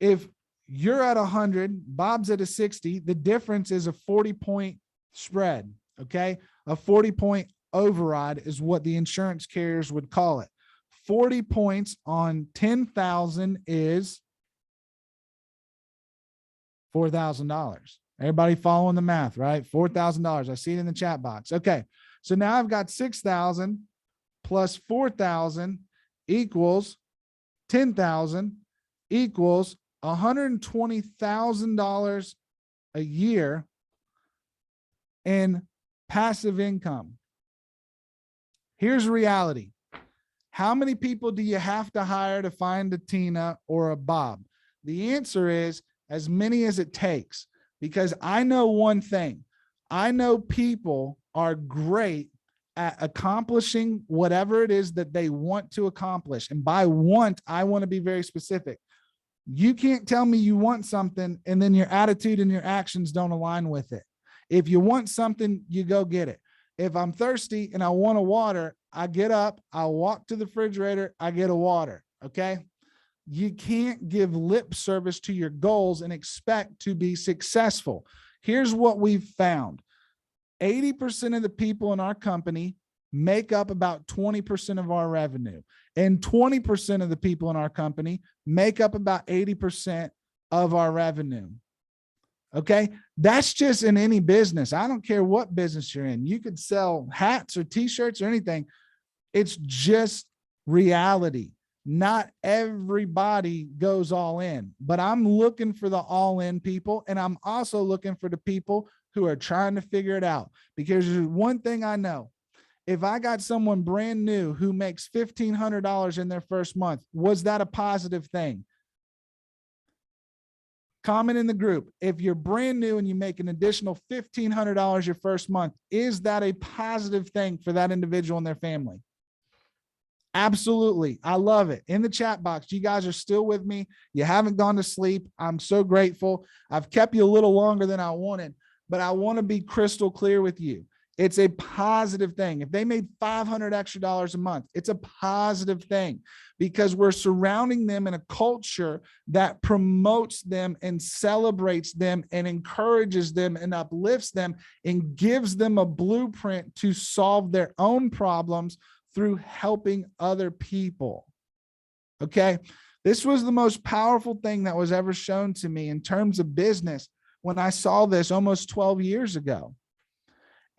if you're at 100, Bob's at a 60, the difference is a 40-point spread. Okay. A 40-point override is what the insurance carriers would call it. 40 points on 10,000 is $4,000. Everybody following the math, right? $4,000. I see it in the chat box. Okay. So now I've got 6,000 plus 4,000 equals 10,000 equals $120,000 a year in passive income. Here's reality. How many people do you have to hire to find a Tina or a Bob? The answer is as many as it takes, because I know one thing. I know people are great at accomplishing whatever it is that they want to accomplish. And by want, I want to be very specific. You can't tell me you want something and then your attitude and your actions don't align with it. If you want something, you go get it. If I'm thirsty and I want a water, I get up, I walk to the refrigerator, I get a water. Okay. You can't give lip service to your goals and expect to be successful. Here's what we've found. 80% of the people in our company make up about 20% of our revenue, and 20% of the people in our company make up about 80% of our revenue. Okay. That's just in any business. I don't care what business you're in. You could sell hats or t-shirts or anything. It's just reality. Not everybody goes all in, but I'm looking for the all in people. And I'm also looking for the people who are trying to figure it out, because there's one thing I know. If I got someone brand new who makes $1,500 in their first month, was that a positive thing? Comment in the group. If you're brand new and you make an additional $1,500 your first month, is that a positive thing for that individual and their family? Absolutely. I love it. In the chat box, you guys are still with me. You haven't gone to sleep. I'm so grateful. I've kept you a little longer than I wanted, but I want to be crystal clear with you. It's a positive thing. If they made $500 extra a month, it's a positive thing because we're surrounding them in a culture that promotes them and celebrates them and encourages them and uplifts them and gives them a blueprint to solve their own problems through helping other people. Okay. This was the most powerful thing that was ever shown to me in terms of business when I saw this almost 12 years ago.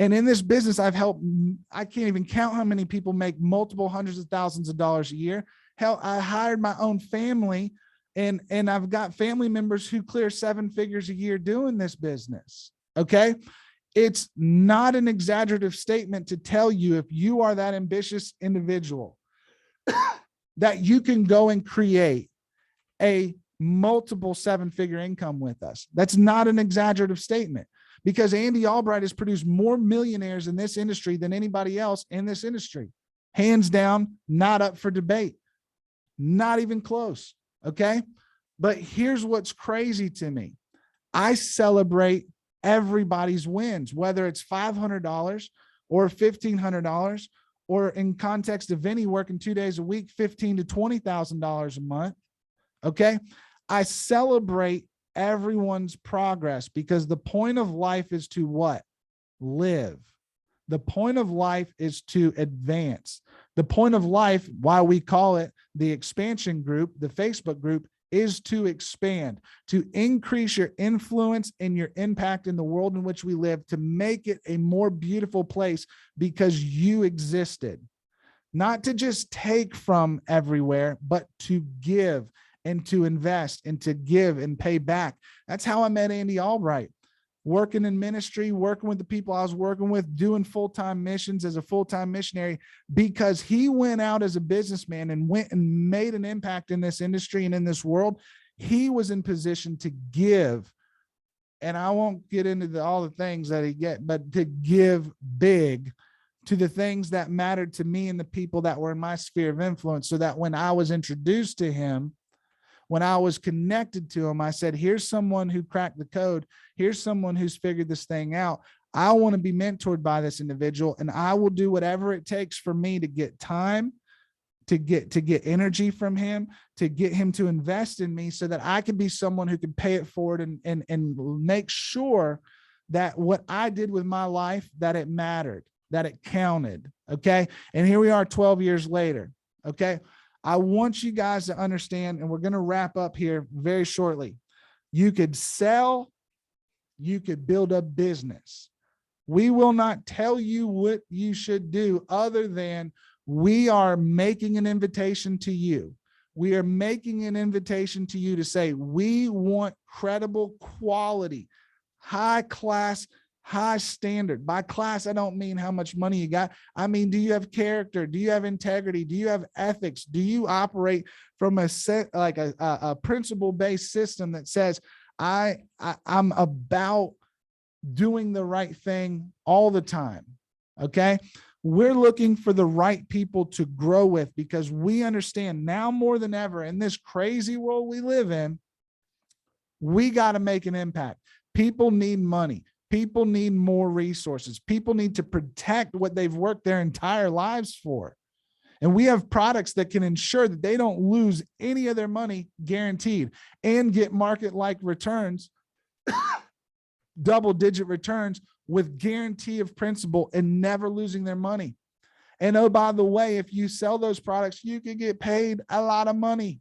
And in this business, I've helped, I can't even count how many people make multiple hundreds of thousands of dollars a year. Hell, I hired my own family and I've got family members who clear 7 figures a year doing this business. Okay. It's not an exaggerative statement to tell you if you are that ambitious individual that you can go and create a multiple 7-figure income with us. That's not an exaggerative statement. Because Andy Albright has produced more millionaires in this industry than anybody else in this industry. Hands down, not up for debate. Not even close, okay? But here's what's crazy to me. I celebrate everybody's wins, whether it's $500 or $1,500, or in context of Vinny working 2 days a week, $15,000 to $20,000 a month, okay? I celebrate everyone's progress because the point of life is to what? Live. The point of life is to advance. The point of life, why we call it the expansion group, the Facebook group, is to expand, to increase your influence and your impact in the world in which we live, to make it a more beautiful place because you existed. Not to just take from everywhere, but to give and to invest and to give and pay back. That's how I met Andy Albright, working in ministry, working with the people I was working with, doing full-time missions as a full-time missionary, because he went out as a businessman and went and made an impact in this industry and in this world. He was in position to give, and I won't get into all the things that he get, but to give big to the things that mattered to me and the people that were in my sphere of influence, so that when I was introduced to him, when I was connected to him, I said, here's someone who cracked the code. Here's someone who's figured this thing out. I want to be mentored by this individual, and I will do whatever it takes for me to get time, to get energy from him, to get him to invest in me so that I can be someone who can pay it forward and make sure that what I did with my life, that it mattered, that it counted. Okay. And here we are 12 years later. Okay. I want you guys to understand, and we're going to wrap up here very shortly. You could sell, you could build a business. We will not tell you what you should do other than we are making an invitation to you. We are making an invitation to you to say, we want credible quality, high class, high standard. By class, I don't mean how much money you got. I mean, do you have character? Do you have integrity? Do you have ethics? Do you operate from a set, like a principle-based system that says, I'm about doing the right thing all the time? Okay. We're looking for the right people to grow with, because we understand now more than ever in this crazy world we live in, we got to make an impact. People need money. People need more resources. People need to protect what they've worked their entire lives for. And we have products that can ensure that they don't lose any of their money, guaranteed, and get market-like returns, double-digit returns with guarantee of principal and never losing their money. And oh, by the way, if you sell those products, you can get paid a lot of money,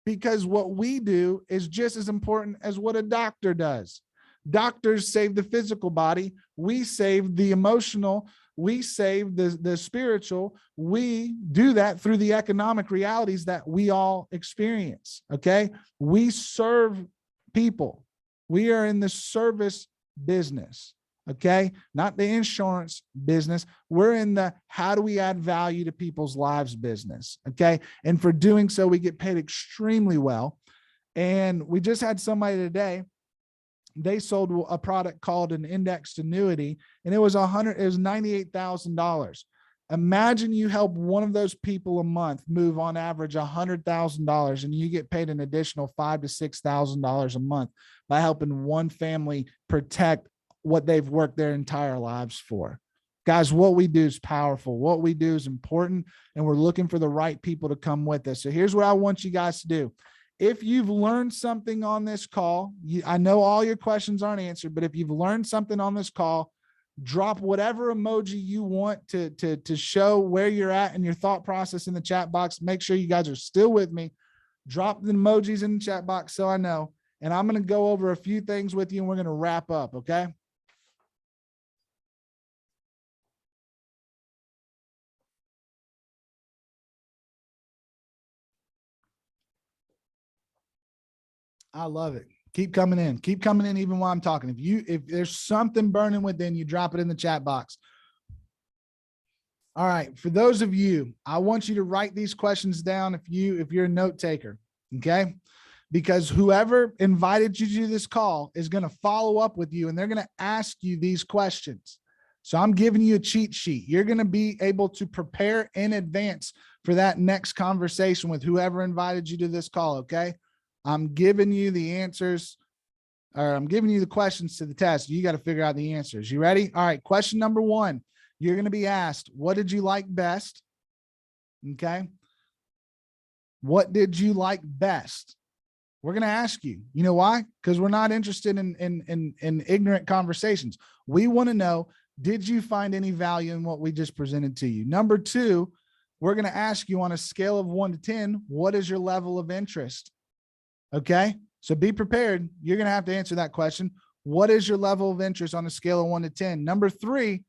because what we do is just as important as what a doctor does. Doctors save the physical body. We save the emotional. We save the spiritual. We do that through the economic realities that we all experience. Okay. We serve people. We are in the service business. Okay. Not the insurance business. We're in the how do we add value to people's lives business. Okay. And for doing so, we get paid extremely well. And we just had somebody today, they sold a product called an indexed annuity, and it was $98,000. Imagine you help one of those people a month move on average $100,000, and you get paid an additional $5,000 to $6,000 a month by helping one family protect what they've worked their entire lives for. Guys, what we do is powerful. What we do is important, and we're looking for the right people to come with us. So here's what I want you guys to do. If you've learned something on this call, I know all your questions aren't answered, but if you've learned something on this call, drop whatever emoji you want to show where you're at in your thought process in the chat box. Make sure you guys are still with me. Drop the emojis in the chat box so I know. And I'm going to go over a few things with you, and we're going to wrap up, okay? I love it. Keep coming in. Keep coming in even while I'm talking. If there's something burning within you, drop it in the chat box. All right. For those of you, I want you to write these questions down if you're a note taker, okay? Because whoever invited you to this call is going to follow up with you, and they're going to ask you these questions. So I'm giving you a cheat sheet. You're going to be able to prepare in advance for that next conversation with whoever invited you to this call, okay? I'm giving you the answers, or I'm giving you the questions to the test. You got to figure out the answers. You ready? All right. Question number 1, you're going to be asked, what did you like best? Okay. What did you like best? We're going to ask you, you know why? Because we're not interested in ignorant conversations. We want to know, did you find any value in what we just presented to you? Number 2, we're going to ask you on a scale of 1 to 10, what is your level of interest? Okay. So be prepared. You're going to have to answer that question. What is your level of interest on a scale of 1 to 10? Number 3,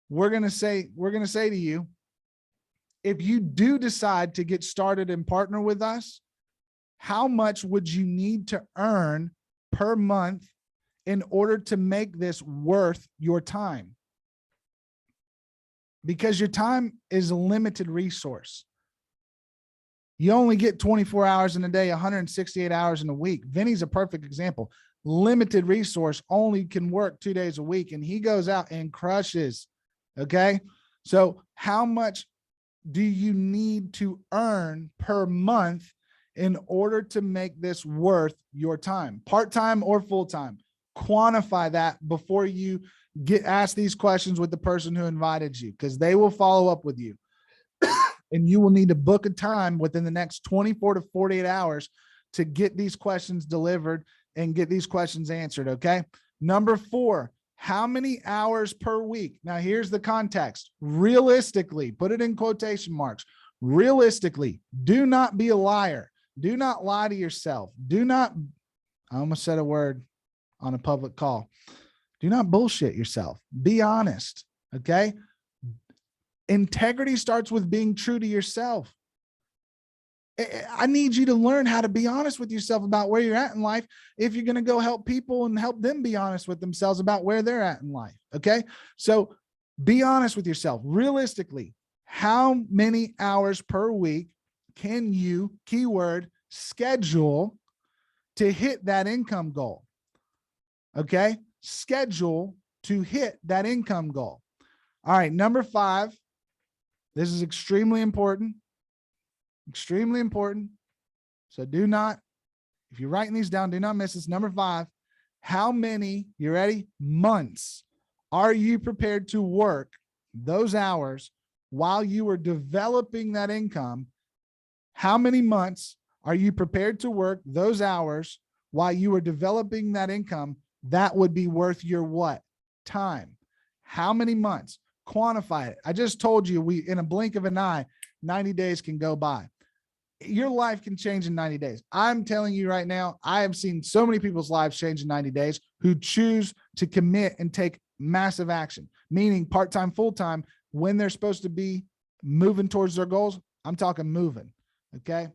we're going to say to you, if you do decide to get started and partner with us, how much would you need to earn per month in order to make this worth your time? Because your time is a limited resource. You only get 24 hours in a day, 168 hours in a week. Vinny's a perfect example. Limited resource, only can work 2 days a week, and he goes out and crushes. Okay. So how much do you need to earn per month in order to make this worth your time? Part-time or full-time? Quantify that before you get asked these questions with the person who invited you, because they will follow up with you. And you will need to book a time within the next 24 to 48 hours to get these questions delivered and get these questions answered, okay? Number 4, how many hours per week? Now, here's the context. Realistically, put it in quotation marks. Realistically, do not be a liar. Do not lie to yourself. I almost said a word on a public call. Do not bullshit yourself. Be honest, okay? Integrity starts with being true to yourself. I need you to learn how to be honest with yourself about where you're at in life if you're going to go help people and help them be honest with themselves about where they're at in life. Okay. So be honest with yourself. Realistically, how many hours per week can you, keyword, schedule to hit that income goal? Okay. Schedule to hit that income goal. All right. Number 5. This is extremely important. Extremely important. So if you're writing these down, do not miss this. Number 5, how many, you ready? Months are you prepared to work those hours while you are developing that income? How many months are you prepared to work those hours while you are developing that income? That would be worth your what? Time. How many months? Quantify it. I just told you, in a blink of an eye, 90 days can go by. Your life can change in 90 days. I'm telling you right now, I have seen so many people's lives change in 90 days who choose to commit and take massive action, meaning part-time, full-time, when they're supposed to be moving towards their goals. I'm talking moving. Okay.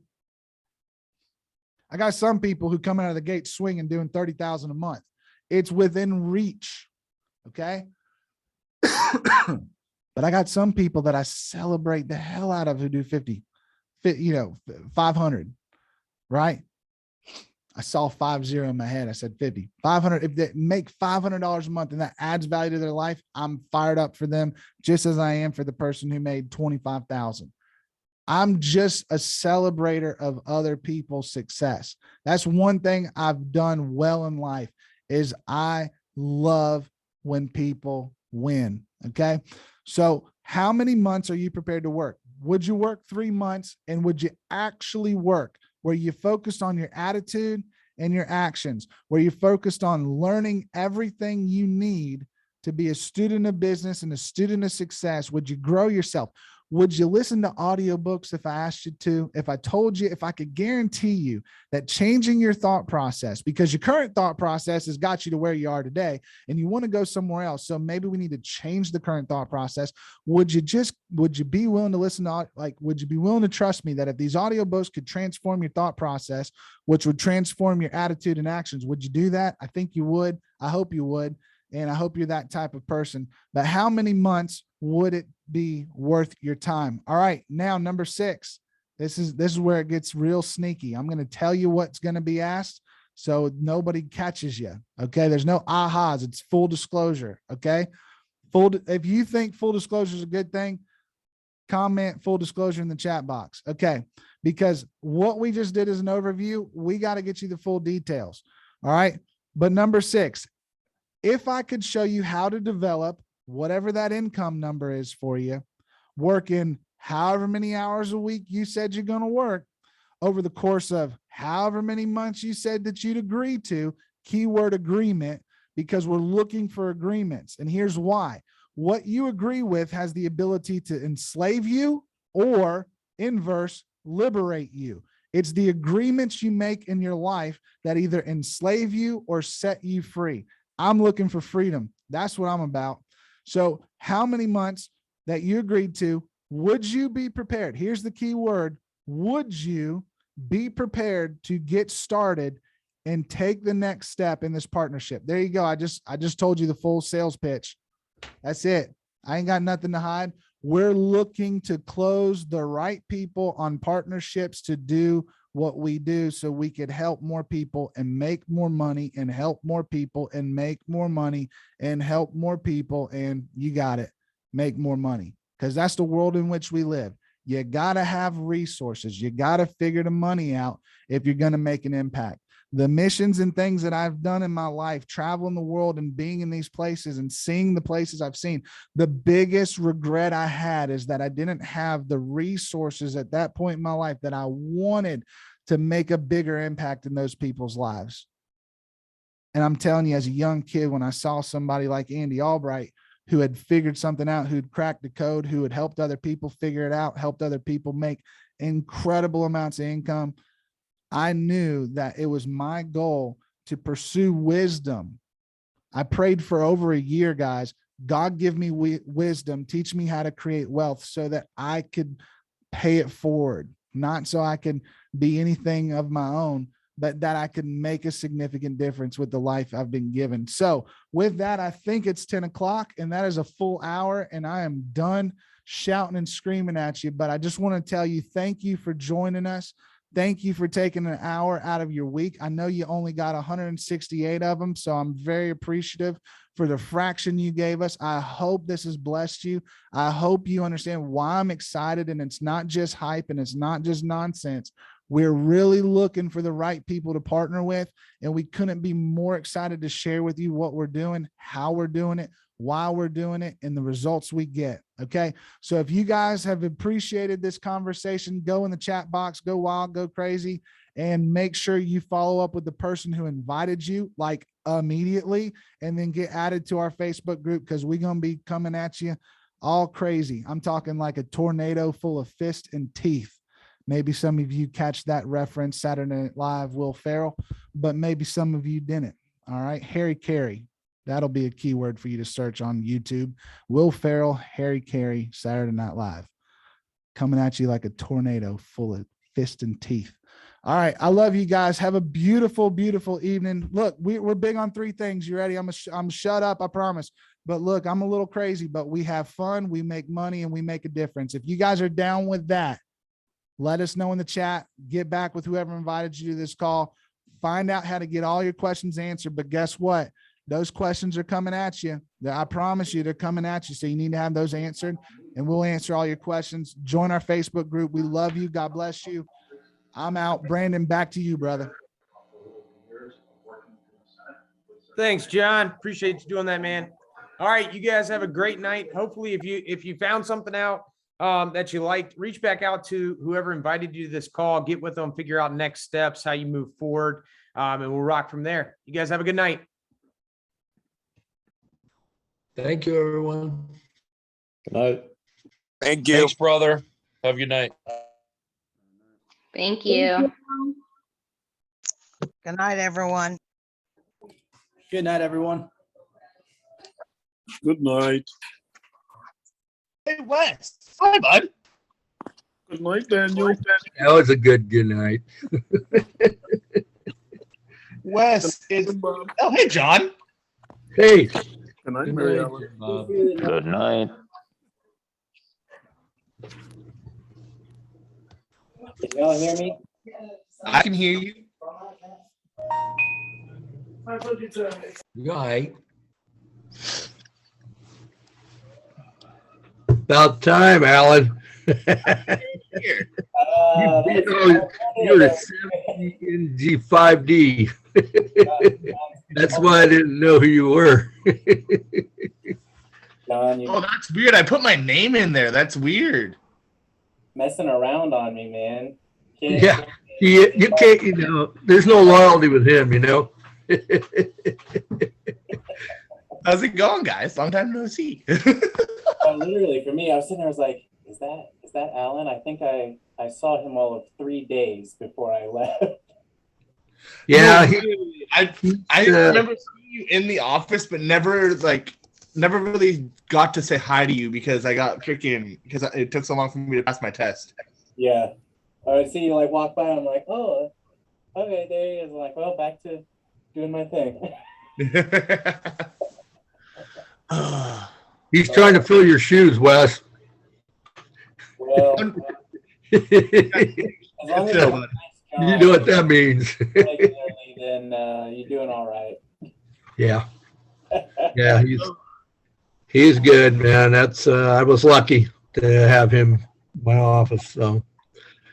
I got some people who come out of the gate swinging, doing 30,000 a month. It's within reach. Okay. But I got some people that I celebrate the hell out of who do 500, right? I saw 50 in my head. I said 50, 500. If they make $500 a month and that adds value to their life, I'm fired up for them, just as I am for the person who made 25,000. I'm just a celebrator of other people's success. That's one thing I've done well in life is I love when people win. Okay. So how many months are you prepared to work? Would you work 3 months, and would you actually work where you focused on your attitude and your actions, where you focused on learning everything you need to be a student of business and a student of success? Would you grow yourself? Would you listen to audiobooks if I asked you to? If I told you, if I could guarantee you that changing your thought process, because your current thought process has got you to where you are today and you want to go somewhere else. So maybe we need to change the current thought process. Would you be willing to listen to, would you be willing to trust me that if these audiobooks could transform your thought process, which would transform your attitude and actions, would you do that? I think you would. I hope you would. And I hope you're that type of person. But how many months would it be worth your time? All right. Now, number 6, this is where it gets real sneaky. I'm going to tell you what's going to be asked, so nobody catches you. Okay. There's no ahas. It's full disclosure. Okay. If you think full disclosure is a good thing, comment full disclosure in the chat box. Okay. Because what we just did is an overview. We got to get you the full details. All right. But number 6, if I could show you how to develop whatever that income number is for you, working however many hours a week you said you're going to work over the course of however many months you said that you'd agree to, keyword agreement, because we're looking for agreements. And here's why. What you agree with has the ability to enslave you or inverse, liberate you. It's the agreements you make in your life that either enslave you or set you free. I'm looking for freedom. That's what I'm about. So how many months that you agreed to, would you be prepared? Here's the key word. Would you be prepared to get started and take the next step in this partnership? There you go. I just told you the full sales pitch. That's it. I ain't got nothing to hide. We're looking to close the right people on partnerships to do what we do, so we could help more people and make more money, and help more people and make more money, and help more people. And you got it. Make more money, because that's the world in which we live. You got to have resources. You got to figure the money out if you're going to make an impact. The missions and things that I've done in my life, traveling the world and being in these places and seeing the places I've seen, the biggest regret I had is that I didn't have the resources at that point in my life that I wanted to make a bigger impact in those people's lives. And I'm telling you, as a young kid, when I saw somebody like Andy Albright, who had figured something out, who'd cracked the code, who had helped other people figure it out, helped other people make incredible amounts of income, I knew that it was my goal to pursue wisdom. I prayed for over a year, guys. God, give me wisdom, teach me how to create wealth so that I could pay it forward, not so I could be anything of my own, but that I could make a significant difference with the life I've been given. So with that, I think it's 10 o'clock, and that is a full hour, and I am done shouting and screaming at you. But I just want to tell you, thank you for joining us. Thank you for taking an hour out of your week. I know you only got 168 of them, so I'm very appreciative for the fraction you gave us. I hope this has blessed you. I hope you understand why I'm excited, and it's not just hype and it's not just nonsense. We're really looking for the right people to partner with, and we couldn't be more excited to share with you what we're doing, how we're doing it, why we're doing it, and the results we get. Okay. So if you guys have appreciated this conversation, go in the chat box, go wild, go crazy, and make sure you follow up with the person who invited you like immediately, and then get added to our Facebook group, because we're going to be coming at you all crazy. I'm talking like a tornado full of fists and teeth. Maybe some of you catch that reference, Saturday Night Live, Will Ferrell, but maybe some of you didn't. All right. Harry Carey. That'll be a keyword for you to search on YouTube. Will Ferrell, Harry Carey, Saturday Night Live. Coming at you like a tornado full of fists and teeth. All right. I love you guys. Have a beautiful, beautiful evening. Look, we're big on 3 things. You ready? I'm shut up, I promise. But look, I'm a little crazy, but we have fun, we make money, and we make a difference. If you guys are down with that, let us know in the chat. Get back with whoever invited you to this call. Find out how to get all your questions answered. But guess what? Those questions are coming at you. I promise you, they're coming at you. So you need to have those answered, and we'll answer all your questions. Join our Facebook group. We love you. God bless you. I'm out. Brandon, back to you, brother. Thanks, John. Appreciate you doing that, man. All right, you guys have a great night. Hopefully, if you found something out that you liked, reach back out to whoever invited you to this call, get with them, figure out next steps, how you move forward, and we'll rock from there. You guys have a good night. Thank you, everyone. Good night. Thank you. Thanks, brother. Have a good night. Thank you. Good night, everyone. Good night, everyone. Good night. Hey, Wes. Hi, bud. Good night, Daniel. That was a good night. Wes is. Oh, hey, John. Hey. Good night, Good Mary night, Ellen. Bob. Good night. Can y'all hear me? I can hear you. Right. About time, Alan. Here. You're a 70 NG5D. That's why I didn't know who you were. John, you Oh, that's weird. I put my name in there. That's weird. messing around on me, man. Yeah. You can't, you know, there's no loyalty with him, you know. How's it going, guys? Long time no see. Literally, for me, I was sitting there, I was like, is that Alan? I think I saw him all of 3 days before I left. Yeah. No, I remember seeing you in the office, but never really got to say hi to you because I got freaking because it took so long for me to pass my test. Yeah. I would see you like walk by, I'm like, oh, okay, there he is. I'm like, well, back to doing my thing. He's trying to fill your shoes, Wes. Well, as long as Still, you bud. You know what that means. regularly, then you're doing all right. Yeah. Yeah, he's good, man. That's I was lucky to have him in my office. So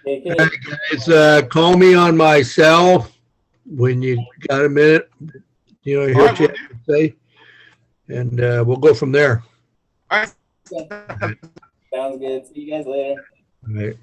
Hey, hey, guys, call me on my cell when you got a minute. You know, hear what you have to say, and we'll go from there. All right. sounds good. See you guys later. All right.